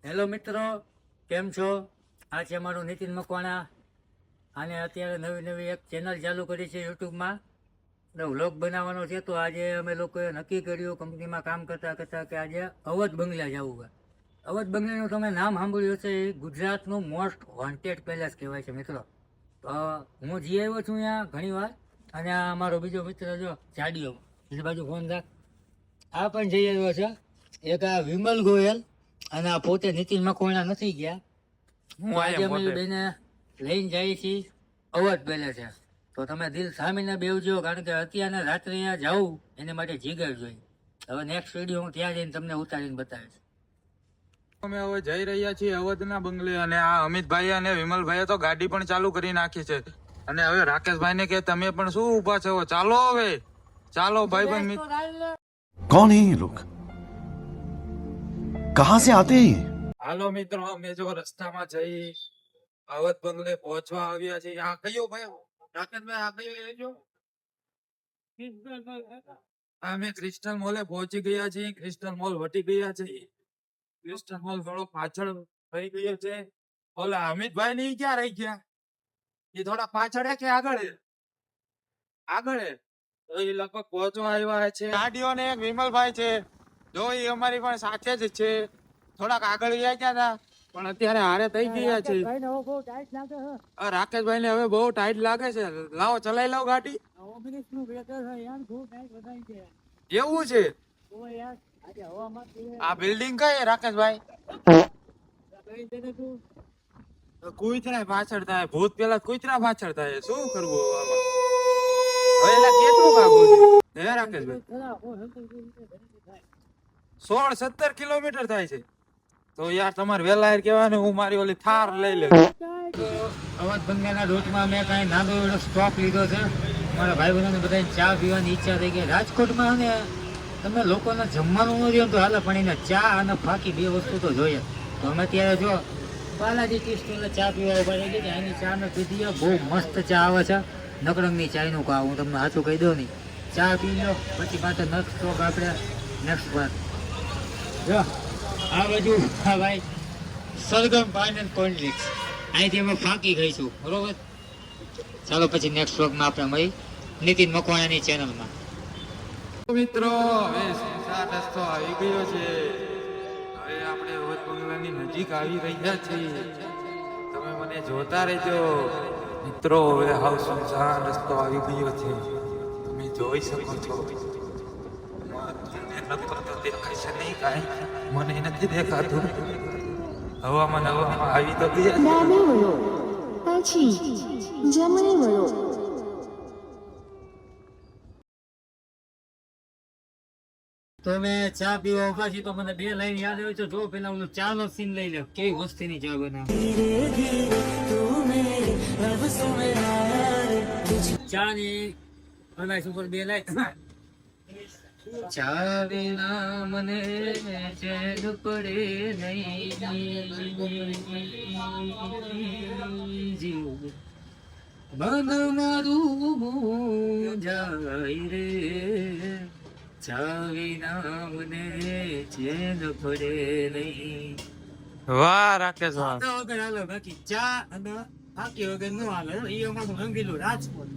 Hello મિત્રો, કેમ છો? આ છે અમારું નીતિન મકવાણા. અને અત્યારે નવી નવી એક ચેનલ ચાલુ કરી છે યુટ્યુબમાં. વ્લોગ બનાવવાનો છે. તો આજે અમે લોકોએ નક્કી કર્યું કંપનીમાં કામ કરતાં કરતાં કે આજે અવધ બંગલા જવું છે. અવધ બંગલાનું તમે નામ સાંભળ્યું હશે. એ ગુજરાતનું મોસ્ટ વોન્ટેડ પેલેસ કહેવાય છે મિત્રો. તો હું જી આવ્યો છું અહીંયા ઘણી વાર. અને આ અમારો બીજો મિત્ર જો જાડિયો, બીજી બાજુ ફોન રાખ. આ પણ જઈ આવ્યો છે. એક આ વિમલ ગોયલ અને આ પોતે નીતિન મકવાણા નથી ગયા. હું આજે અમે બેને લઈને જઈએ છીએ અવધ પેલે છે. તો તમે દિલ થામીને બેસજો, કારણ કે અત્યારના રાત્રે અહીંયા જવું એને માટે જીગર જોઈએ. હવે નેક્સ્ટ વિડીયો હું ત્યાં જઈને તમને ઉતારીને બતાવીશ. અમે હવે જઈ રહ્યા છીએ અવધના બંગલે. અને આ અમિતભાઈ અને વિમલભાઈએ તો ગાડી પણ ચાલુ કરી નાખી છે. અને હવે રાકેશભાઈને કે તમે પણ શું ઊભા છો, ચાલો હવે ચાલો ભાઈ. कौन है ये लोग कहां से आते हैं ये હાલો મિત્રો, અમે જો રસ્તામાં જઈ અવધ બંગલે પહોંચવા આવ્યા છીએ. આ કયો ભાઈ રાકેશભાઈ, આ કયો એરિયો? અમે ક્રિસ્ટલ મોલે પહોંચી ગયા છીએ. ક્રિસ્ટલ મોલ વટી ગયા છે. ક્રિસ્ટલ મોલ થોડો પાછળ રહી ગયો છે. ઓલા અમિતભાઈ ની ક્યાં રહી ગયા? એ થોડા પાછળ કે આગળ? આગળ તો એ લગભગ પહોંચવા આવ્યા છે. ગાડીઓ ને એક વિમલભાઈ છે, જો એ અમારી પણ સાથે જ છે. થોડાક આગળ ગયા હતા પણ અત્યારે હારે થઈ ગયા છે. રાકેશભાઈ ને હવે બહુ ટાઈટ લાગે છે. લાવો ચલાવી લાવો ગાડી. એવું છે? આ બિલ્ડિંગ કઈ રાકેશભાઈ? કુતરા પાછળ થાય, ભૂત પેલા કુતરા પાછળ થાય. શું કરવું આમાં? હવે એલા કેટલું ભાગવું છે હે રાકેશભાઈ? 16-17 કિલોમીટર થાય છે. તો યાર તમારે વેલા કહેવાનું, હું મારી ઓલી થાર લઈ લઉં. અવધ બંગલાના રૂટમાં મેં કાંઈ નાનો એવો સ્ટોપ લીધો છે. મારા ભાઈ બહેનોને બધાને ચા પીવાની ઈચ્છા થઈ ગઈ. રાજકોટમાં ને તમે લોકોને જમવાનું ન રહ્યું તો હાલે, પણ એને ચા અને ફાકી બે વસ્તુ તો જોઈએ. તો અમે ત્યારે જો બાલાજી ટી સ્ટોલે ચા પીવા ઉભા રહી ગયા. એની ચા મેં પીધી. બહુ મસ્ત ચા આવે છે. નકરંગની ચાયનું કહું, હું તમને સાચું કહી દઉં નહીં. ચા પી લો પછી પાછો નેક્સ્ટ સ્ટોપ આપણે નેક્સ્ટ વાત. જો આ બાજુ હા ભાઈ સરગમ પાન એન્ડ કોલ્ડ્રિંક્સ. અહીંથી અમે ફાંકી ગઈશું, બરોબર? ચાલો પછી નેક્સ્ટ વ્લોગમાં આપણે મળી નીતિન મકવાણાની ચેનલમાં. મિત્રો હવે સુનસાન રસ્તો આવી ગયો છે. હવે આપણે અવધ બંગલાની નજીક આવી રહ્યા છીએ. તમે મને જોતા રહેજો મિત્રો. હવે હાવ સુનસાન રસ્તો આવી ગયો છે, તમે જોઈ શકો છો. દેખાય છે નહીં કાંઈ? મને નથી દેખાતું. હવામાં આવી તો ગયા. ડાબે વળો, પછી જમણે વળો. તો અમે ચા પીવા ઉભા છીએ. તો મને બે લાઈન યાદ આવી. તો જો પેલા ઓલું ચા નો સીન લઈ લે, કેવી વસ્તીની ચા બનાવે. ચા ની બનાવીશ ઉપર બે લાઈન. ચા વિના મને ચેન પડે નહીં. મન મારું જાય રે, ચા વિના મને ચેન પડે નહીં. વાહ રાકેશ, વાહ. વગર હાલો, બાકી ચા અને ફાકી વગર ન હાલે. એ અમારું રંગીલું રાજકોટ.